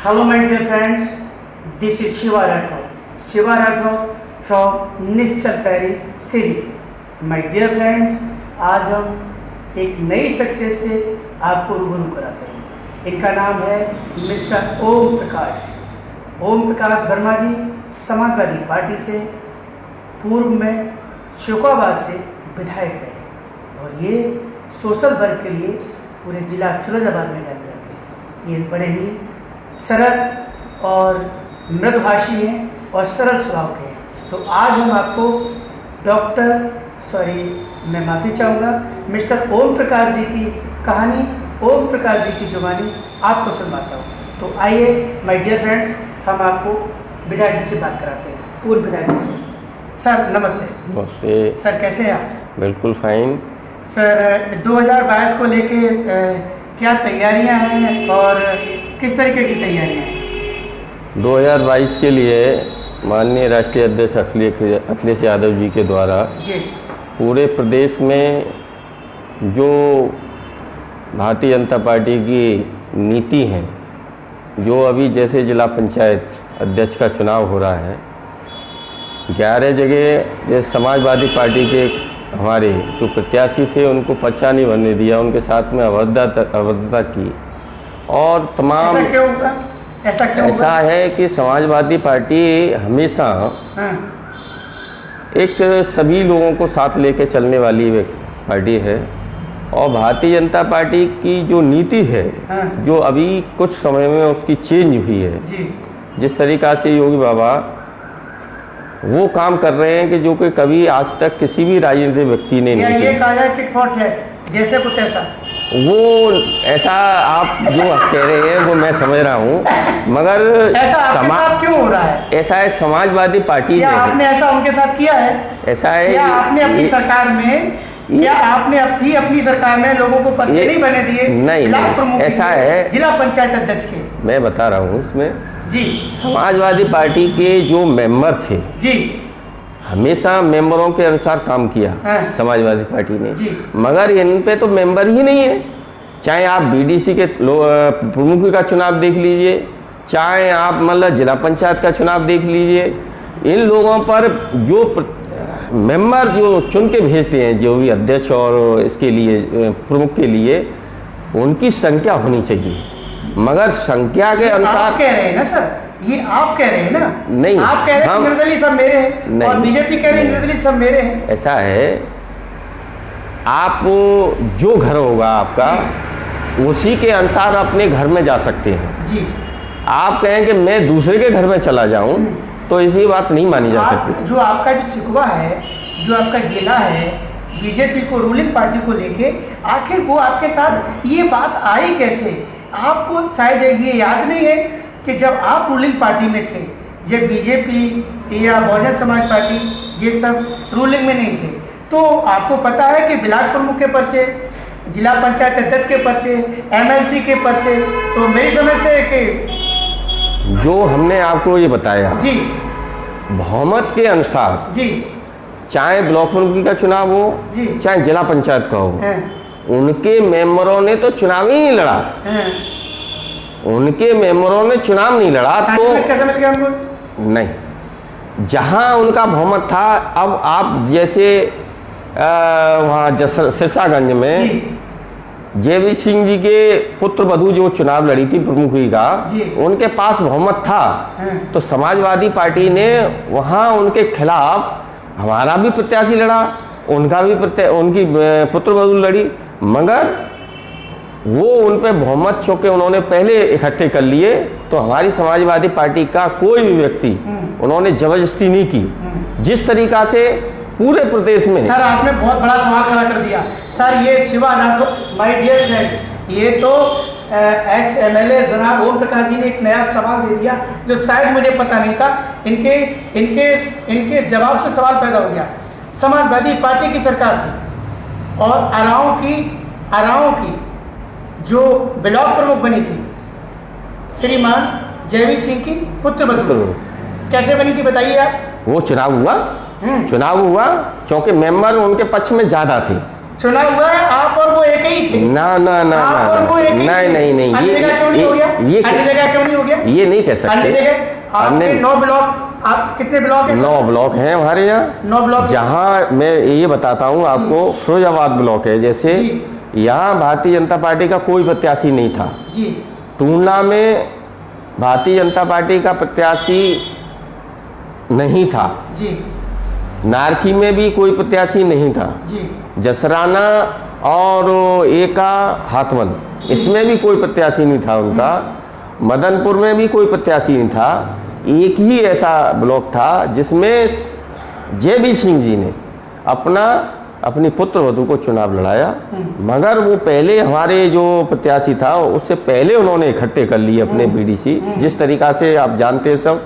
Hello my dear friends, this is Shiva Rathod from Nishchal Perry series. My dear friends, आज हम एक नई success से आपको रूबरू कराते हैं। इनका नाम है मिस्टर ओम प्रकाश वर्मा जी। समाजवादी पार्टी से पूर्व में शोकाबाद से विधायक रहे और ये सोशल वर्क के लिए पूरे जिला फिरोजाबाद में जाने जाते हैं। ये बड़े ही सरल और मृदुभाषी हैं और सरल स्वभाव के हैं। तो आज हम आपको मैं माफ़ी चाहूँगा, मिस्टर ओम प्रकाश जी की कहानी, ओम प्रकाश जी की जुबानी आपको सुनवाता हूँ। तो आइए माय डियर फ्रेंड्स, हम आपको विधायक जी से बात कराते हैं, पूर्व विधायक जी से। सर नमस्ते। नमस्ते सर, कैसे हैं आप? बिल्कुल फाइन। सर 2022 को लेके क्या तैयारियां हैं और किस तरीके की तैयारियां हैं? 2022 के लिए माननीय राष्ट्रीय अध्यक्ष अखिलेश यादव जी के द्वारा जी पूरे प्रदेश में जो भारतीय जनता पार्टी की नीति है, जो अभी जैसे जिला पंचायत अध्यक्ष का चुनाव हो रहा है, 11 जगह ये समाजवादी पार्टी के हमारे जो प्रत्याशी थे उनको पर्चा नहीं बनने दिया, उनके साथ में अभद्रता की। और तमाम ऐसा क्यों होगा? ऐसा है कि समाजवादी पार्टी हमेशा एक सभी लोगों को साथ लेकर चलने वाली पार्टी है। और भारतीय जनता पार्टी की जो नीति है, जो अभी कुछ समय में उसकी चेंज हुई है, जिस तरीक़ा से योगी बाबा वो काम कर रहे हैं कि जो कि कभी आज तक किसी भी राजनीतिक व्यक्ति ने नहीं किया। ये कहा जाए टिट फॉर टैट, जैसे कुछ ऐसा, वो ऐसा आप जो कह रहे हैं वो मैं समझ रहा हूँ, मगर ऐसा आपके साथ क्यों हो रहा है? ऐसा है, समाजवादी पार्टी क्या आपने ऐसा उनके साथ किया है? ऐसा है, क्या आपने अपनी सरकार में, क्या आपने अपनी सरकार में लोगों को पर्चे नहीं बने दिए? नहीं, ऐसा है, जिला पंचायत अध्यक्ष के मैं बता रहा हूँ इसमें जी, समाजवादी पार्टी के जो मेंबर थे जी, हमेशा मेंबरों के अनुसार काम किया समाजवादी पार्टी ने, मगर इन पे तो मेंबर ही नहीं है। चाहे आप बीडीसी के प्रमुख का चुनाव देख लीजिए, चाहे आप मतलब जिला पंचायत का चुनाव देख लीजिए, इन लोगों पर जो मेंबर जो चुन के भेजते हैं, जो भी अध्यक्ष और इसके लिए प्रमुख के लिए, उनकी संख्या होनी चाहिए, मगर संख्या के अनुसार। आप कह रहे हैं ना सर, ये आप कह रहे हैं ना? नहीं, आप कह रहे हैं निर्दलीय सब मेरे हैं और बीजेपी कह रहे हैं निर्दलीय सब मेरे हैं। ऐसा है, आप जो घर होगा आपका उसी के अनुसार अपने घर में जा सकते हैं जी। आप कहें कि मैं दूसरे के घर में चला जाऊं तो इसी बात नहीं मानी जा सकती। जो आपका जो शिकवा है, जो आपका गिला है बीजेपी को, रूलिंग पार्टी को लेके, आखिर वो आपके साथ ये बात आई कैसे? आपको शायद ये याद नहीं है कि जब आप रूलिंग पार्टी में थे, जब बीजेपी या बहुजन समाज पार्टी ये सब रूलिंग में नहीं थे, तो आपको पता है कि ब्लॉक प्रमुख के पर्चे, जिला पंचायत अध्यक्ष के पर्चे, एमएलसी के पर्चे, तो मेरी समझ से कि जो हमने आपको ये बताया जी, बहुमत के अनुसार जी, चाहे ब्लॉक प्रमुख का चुनाव हो जी, चाहे जिला पंचायत का हो, उनके मेंबरों ने तो चुनाव ही नहीं लड़ा, उनके मेंबरों ने चुनाव नहीं लड़ा, तो कैसे मिल गया उनको? नहीं, जहां उनका बहुमत था। अब आप जैसे वहाँ सिरसागंज में जेवी सिंह जी के पुत्र वधू जो चुनाव लड़ी थी प्रमुखी का, उनके पास बहुमत था, तो समाजवादी पार्टी ने वहाँ उनके खिलाफ हमारा भी प्रत्याशी लड़ा, उनका भी उनकी पुत्र वधू लड़ी, मगर वो उन पे बहुमत चौके उन्होंने पहले इकट्ठे कर लिए, तो हमारी समाजवादी पार्टी का कोई भी व्यक्ति उन्होंने जबरदस्ती नहीं की। जिस तरीका से पूरे प्रदेश में। सर आपने बहुत बड़ा सवाल खड़ा कर दिया सर, ये Shiva Rathore, my dear friends, ये तो एक्स एमएलए जनाब ओम प्रकाश जी ने एक नया सवाल दे दिया जो शायद मुझे पता नहीं था। इनके जवाब से सवाल पैदा हो गया। समाजवादी पार्टी की सरकार थी और आराओं की जो ब्लॉक प्रमुख बनी थी श्रीमान जयवीर सिंह की पुत्र वधू, कैसे बनी थी बताइए आप? वो चुनाव हुआ क्योंकि मेंबर उनके पक्ष में ज़्यादा थे, चुनाव हुआ है, आप और वो एक ही थे। ना ना ना आप और वो एक ही थे। नहीं अन्य जगह क्यों नहीं हो गया? अन्य जगह क्यों नहीं हो गया? ये नहीं कह सकते। अन्य जगह आपके 9 ब्लॉक, आप कितने ब्लॉक है? 9 ब्लॉक हैं हमारे यहाँ। 9 ब्लॉक। जहाँ मैं ये बताता हूँ आपको, फिरोजाबाद ब्लॉक है जैसे, यहाँ भारतीय जनता पार्टी का कोई प्रत्याशी नहीं था जी। टूंडला में भारतीय जनता पार्टी का प्रत्याशी नहीं था जी। नारखी में भी कोई प्रत्याशी नहीं था जी। जसराना और एका हाथमन इसमें भी कोई प्रत्याशी नहीं था उनका। मदनपुर में भी कोई प्रत्याशी नहीं था। एक ही ऐसा ब्लॉक था जिसमें JB सिंह जी ने अपनी पुत्र वधू को चुनाव लड़ाया, मगर वो पहले हमारे जो प्रत्याशी था उससे पहले उन्होंने इकट्ठे कर लिए अपने BDC। जिस तरीका से आप जानते हैं सब,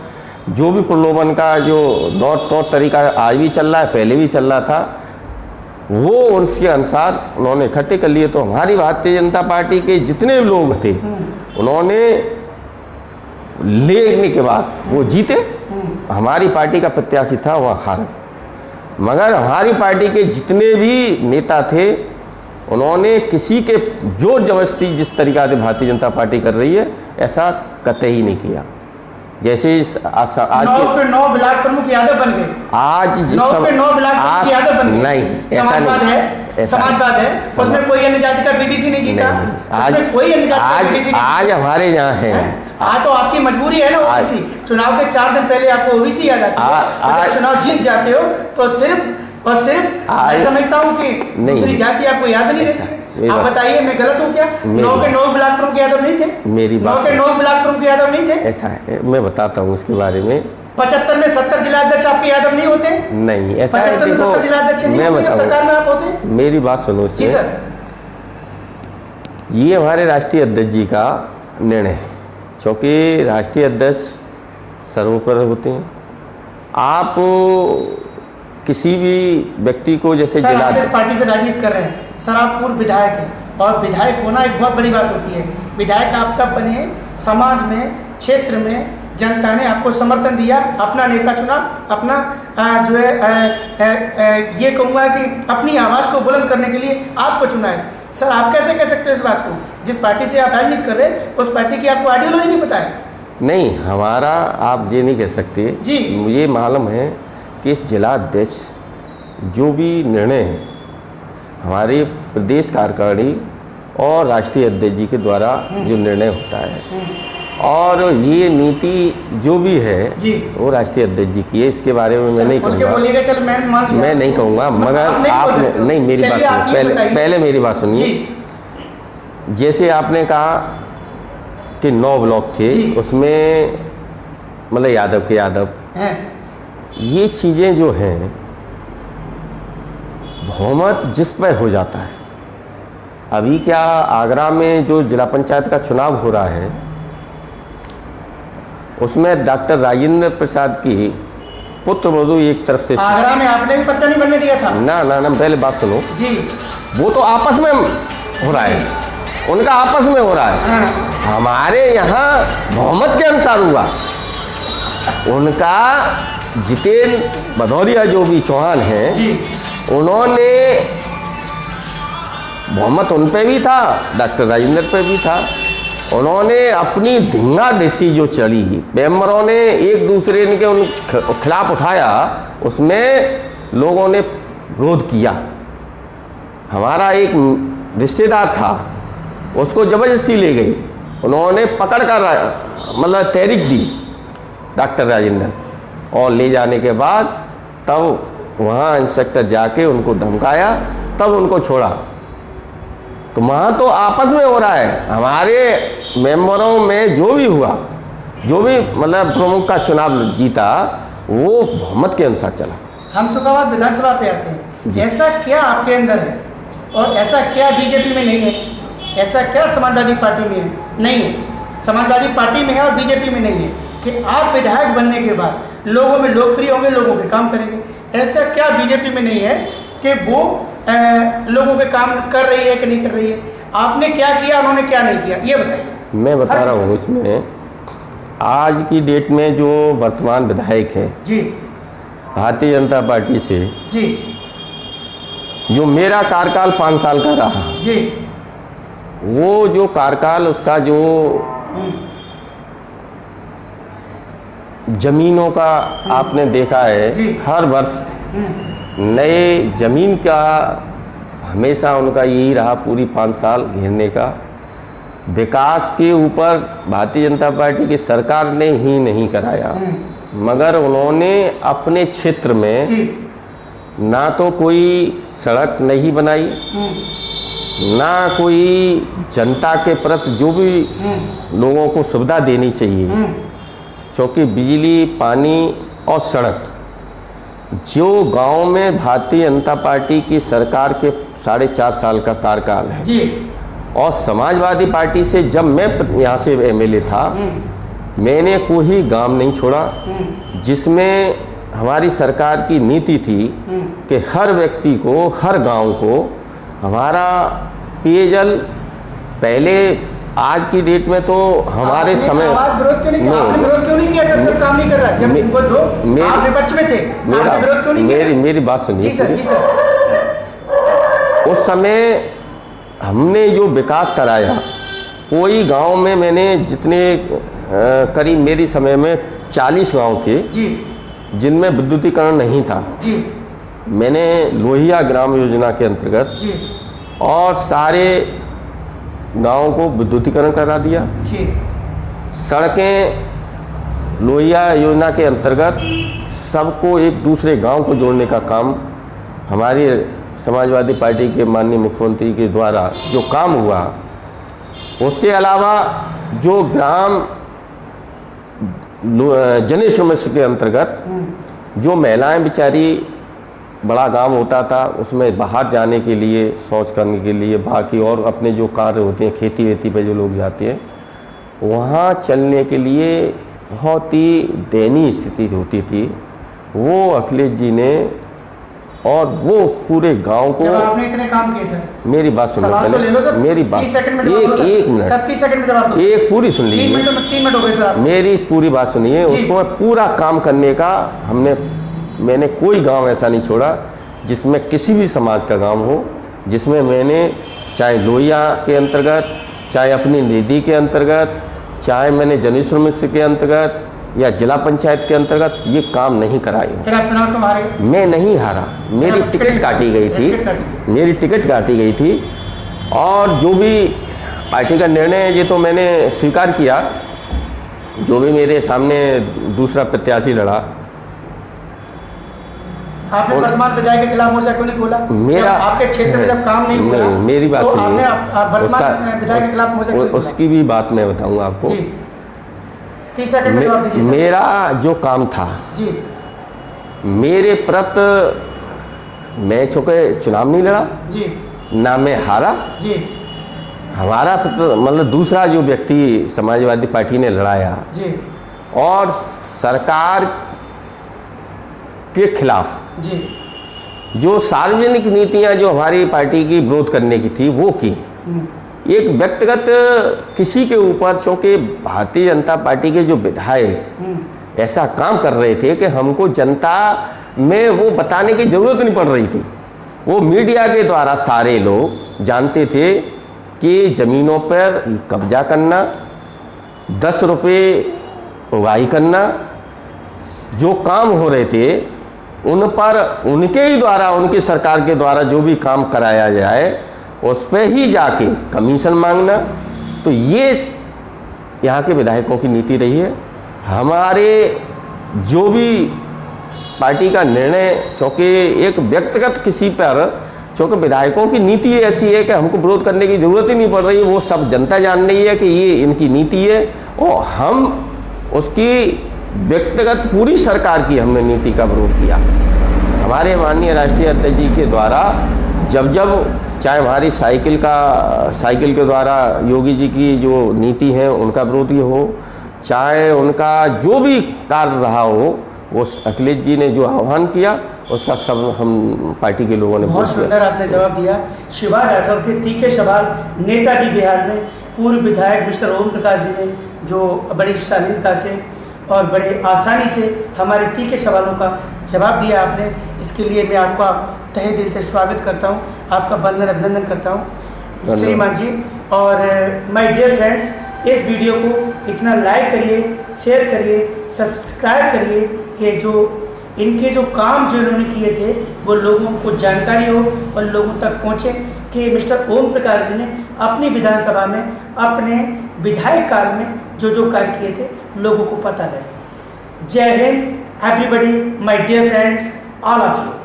जो भी प्रलोभन का जो तौर तरीका आज भी चल रहा है, पहले भी चल रहा था, वो उसके अनुसार उन्होंने इकट्ठे कर लिए। तो हमारी भारतीय जनता पार्टी के जितने लोग थे उन्होंने लेने के बाद वो जीते। हमारी पार्टी का प्रत्याशी था वह हार, मगर हमारी पार्टी के जितने भी नेता थे उन्होंने किसी के जोर जबरदस्ती जिस तरीका से भारतीय जनता पार्टी कर रही है ऐसा कतई नहीं किया। जैसे आज 9 ब्लॉक प्रमुख यादव बन गए। आज 9 ब्लॉक प्रमुख यादव बन गए। नहीं, समाजवाद है, समाजवाद है, उसमें कोई अन्य जाति का BDC नहीं जीता। आज कोई अन्य जाति का आज हमारे यहाँ है। हाँ, तो आपकी मजबूरी है ना OBC। चुनाव के 4 दिन पहले आपको OBC याद आती है। जब चुनाव जीत जाते हो तो सिर्फ और सिर्फ मैं समझता हूँ कि दूसरी जाति आपको याद नहीं रहती। आप बताइए, मैं गलत हूँ क्या? 9 के 9 ब्लॉक प्रमुख यादव नहीं थे? 9 के 9 ब्लॉक प्रमुख यादव नहीं थे? ऐसा है, मैं बताता हूँ उसके बारे में। 75 में 70 जिला अध्यक्ष आपके यादव नहीं होते? नहीं, ऐसा है। 75 में 70 जिला अध्यक्ष नहीं होते जब सरकार में आप होते? मेरी बात सुनो। जी सर। ये हमारे राष्ट्रीय अध्यक्ष जी का निर्णय है, क्योंकि राष्ट्रीय अध्यक्ष सर्वोपरि होते हैं। आप किसी भी व्यक्ति को जैसे सर, आप इस पार्टी से राजनीति कर रहे हैं सर, आप पूर्व विधायक हैं और विधायक होना एक बहुत बड़ी बात होती है। विधायक आप तब बने समाज में, क्षेत्र में जनता ने आपको समर्थन दिया, अपना नेता चुना, अपना जो है ये कहूँगा कि अपनी आवाज़ को बुलंद करने के लिए आपको चुना है। सर, आप कैसे कह सकते हो इस बात को? जिस पार्टी से आप राजनीति कर रहे हैं उस पार्टी की आपको आइडियोलॉजी नहीं पता है? नहीं, हमारा आप ये नहीं कह सकते जी। मुझे मालूम है कि जिला अध्यक्ष जो भी निर्णय है हमारे प्रदेश कार्यकारिणी और राष्ट्रीय अध्यक्ष जी के द्वारा जो निर्णय होता है, और ये नीति जो भी है वो राष्ट्रीय अध्यक्ष जी की है। इसके बारे में मैं नहीं कहूँगा, मैं नहीं कहूँगा, मगर आप नहीं, मेरी बात सुनिए, पहले मेरी बात सुनिए। जैसे आपने कहा कि 9 ब्लॉक थे, उसमें मतलब यादव के यादव, ये चीज़ें जो हैं बहुमत जिस पर हो जाता है। अभी क्या आगरा में जो जिला पंचायत का चुनाव हो रहा है उसमें डॉक्टर राजेंद्र प्रसाद की पुत्र वधू एक तरफ से, आगरा में आपने भी पर्चा नहीं बनने दिया था? ना ना ना, पहले बात सुनो जी। वो तो आपस में हो रहा है, उनका आपस में हो रहा है। हमारे यहाँ बहुमत के अनुसार हुआ। उनका जितेंद्र भदौरिया जो भी चौहान हैं, उन्होंने बहुमत उन पे भी था, डॉक्टर राजेंद्र पे भी था। उन्होंने अपनी धिंगा देसी जो चली, मेंबरों ने एक दूसरे के उन खिलाफ उठाया, उसमें लोगों ने विरोध किया। हमारा एक रिश्तेदार था, उसको जबरदस्ती ले गई, उन्होंने पकड़ कर मतलब तहरीक दी डॉक्टर राजेंद्र, और ले जाने के बाद तब वहाँ इंस्पेक्टर जाके उनको धमकाया, तब उनको छोड़ा। तो वहाँ तो आपस में हो रहा है। हमारे मेंबरों में जो भी हुआ, जो भी मतलब प्रमुख का चुनाव जीता, वो बहुमत के अनुसार चला। हम सुखाबाद विधानसभा पे आते हैं, ऐसा क्या आपके अंदर है और ऐसा क्या बीजेपी में नहीं है, ऐसा क्या समाजवादी पार्टी में है? नहीं है, समाजवादी पार्टी में है और बीजेपी में नहीं है कि आप विधायक बनने के बाद लोगों में लोकप्रिय होंगे, लोगों के काम करेंगे। ऐसा क्या बीजेपी में नहीं है कि वो लोगों के काम कर रही है कि नहीं कर रही है? आपने क्या किया, उन्होंने क्या नहीं किया, ये बताइए। मैं बता रहा हूँ इसमें, आज की डेट में जो वर्तमान विधायक है जी भारतीय जनता पार्टी से जी, जो मेरा कार्यकाल 5 साल का रहा, जी, वो जो कार्यकाल उसका जो जमीनों का आपने देखा है, जी। हर वर्ष नए जमीन का हमेशा उनका यही रहा, पूरी 5 साल घेरने का। विकास के ऊपर भारतीय जनता पार्टी की सरकार ने ही नहीं कराया, मगर उन्होंने अपने क्षेत्र में जी, ना तो कोई सड़क नहीं बनाई, ना कोई जनता के प्रति जो भी लोगों को सुविधा देनी चाहिए, क्योंकि बिजली, पानी और सड़क जो गांव में भारतीय जनता पार्टी की सरकार के 4.5 साल का कार्यकाल है जी, और समाजवादी पार्टी से जब मैं यहाँ से एमएलए था, मैंने कोई गांव नहीं छोड़ा जिसमें हमारी सरकार की नीति थी कि हर व्यक्ति को, हर गांव को हमारा पेयजल, पहले आज की डेट में तो हमारे आपने समय आवाज विरोध क्यों नहीं किया? आपने विरोध क्यों नहीं किया सर? सब काम नहीं कर रहा है। जब इनको जो आप विपक्ष में थे, आपने विरोध क्यों नहीं किया? मेरी बात सुनिए। जी सर, जी सर। उस समय हमने जो विकास कराया, कोई गांव में मैंने जितने करीब मेरी समय में 40 गांव थे जी, जिनमें विद्युतीकरण नहीं था, जी, मैंने लोहिया ग्राम योजना के अंतर्गत जी, और सारे गांवों को विद्युतीकरण करा दिया। जी, सड़कें लोहिया योजना के अंतर्गत सबको एक दूसरे गांव को जोड़ने का काम हमारी समाजवादी पार्टी के माननीय मुख्यमंत्री के द्वारा जो काम हुआ, उसके अलावा जो ग्राम जनेश्वर मिश्र के अंतर्गत जो महिलाएं बेचारी, बड़ा गांव होता था, उसमें बाहर जाने के लिए, शौच करने के लिए, बाकी और अपने जो कार्य होते हैं, खेती वेती पे जो लोग जाते हैं, वहाँ चलने के लिए बहुत ही दयनीय स्थिति होती थी। वो अखिलेश जी ने और वो पूरे गांव को, जब आपने इतने काम किए सर, मेरी बात सुनो सवाल तो ले लो सर, मेरी बात 30 सेकंड में जवाब दो सर। एक मिनट सर 30 सेकंड में जवाब दो। एक पूरी सुन 3 लीजिए, मिनट हो गए सर आप। मेरी पूरी बात सुनिए। जी। उसको पूरा काम करने का मैंने कोई गांव ऐसा नहीं छोड़ा जिसमें किसी भी समाज का गांव हो, जिसमें मैंने चाहे लोहिया के अंतर्गत, चाहे अपनी निधि के अंतर्गत, चाहे मैंने जनेश्वर मिश्र के अंतर्गत या जिला पंचायत के अंतर्गत ये काम नहीं कराए। फिर आप चुनाव क्यों हारे? मैं नहीं हारा, मेरी टिकट काटी गई थी, मेरी टिकट काटी गई थी। और जो भी पार्टी का निर्णय है ये तो मैंने स्वीकार किया। जो भी मेरे सामने दूसरा प्रत्याशी लड़ा, आपने वर्तमान विधायक के खिलाफ मोर्चा क्यों नहीं खोला? मेरा जब आपके क्षेत्र में जब काम नहीं हुआ, मेरी बात तो सुनिए, आपने वर्तमान विधायक के खिलाफ मोर्चा क्यों नहीं खोला? उसकी भी बात मैं बताऊंगा आपको। जी, 30 सेकंड में जवाब दीजिए सर। मेरा जो काम था, जी, मेरे प्रति मैं चूँकि चुनाव नहीं लड़ा, जी, ना मैं हारा, जी, हमारा मतलब दूसरा जो व्यक्ति समाजवादी पार्टी ने लड़ाया जी, और सरकार के खिलाफ जी, जो सार्वजनिक नीतियां जो हमारी पार्टी की विरोध करने की थी वो की। एक व्यक्तिगत किसी के ऊपर, चूँकि भारतीय जनता पार्टी के जो विधायक ऐसा काम कर रहे थे कि हमको जनता में वो बताने की जरूरत नहीं पड़ रही थी। वो मीडिया के द्वारा सारे लोग जानते थे कि ज़मीनों पर कब्जा करना, 10 रुपये उगाही करना, जो काम हो रहे थे उन पर उनके ही द्वारा, उनकी सरकार के द्वारा जो भी काम कराया जाए उस पर ही जाके कमीशन मांगना। तो ये यहाँ के विधायकों की नीति रही है। हमारे जो भी पार्टी का निर्णय, क्योंकि एक व्यक्तिगत किसी पर, क्योंकि विधायकों की नीति ऐसी है कि हमको विरोध करने की जरूरत ही नहीं पड़ रही है, वो सब जनता जान रही है कि ये इनकी नीति है और हम उसकी व्यक्तिगत पूरी सरकार की हमने नीति का विरोध किया। हमारे माननीय राष्ट्रीय अध्यक्ष जी के द्वारा जब चाहे हमारी साइकिल के द्वारा योगी जी की जो नीति है उनका विरोध हो, चाहे उनका जो भी कार्य रहा हो, वो अखिलेश जी ने जो आह्वान किया उसका सब हम पार्टी के लोगों ने बहुत सुंदर आपने जवाब दिया। शिवा राठौर के तीखे सवाल नेताजी बिहार में पूर्व विधायक मिस्टर ओम प्रकाश जी ने जो बड़ी शालीनता से और बड़े आसानी से हमारे तीखे सवालों का जवाब दिया आपने। इसके लिए मैं आपका तहे दिल से स्वागत करता हूँ, आपका वंदन अभिनंदन करता हूँ श्रीमान जी। और माय डियर फ्रेंड्स, इस वीडियो को इतना लाइक करिए, शेयर करिए, सब्सक्राइब करिए कि जो इनके जो काम जो इन्होंने किए थे वो लोगों को जानकारी हो और लोगों तक पहुँचे कि मिस्टर ओम प्रकाश जी ने अपनी विधानसभा में अपने विधायक काल में जो कार्य किए थे लोगों को पता लगे। जय हिंद everybody, my dear friends, all of you.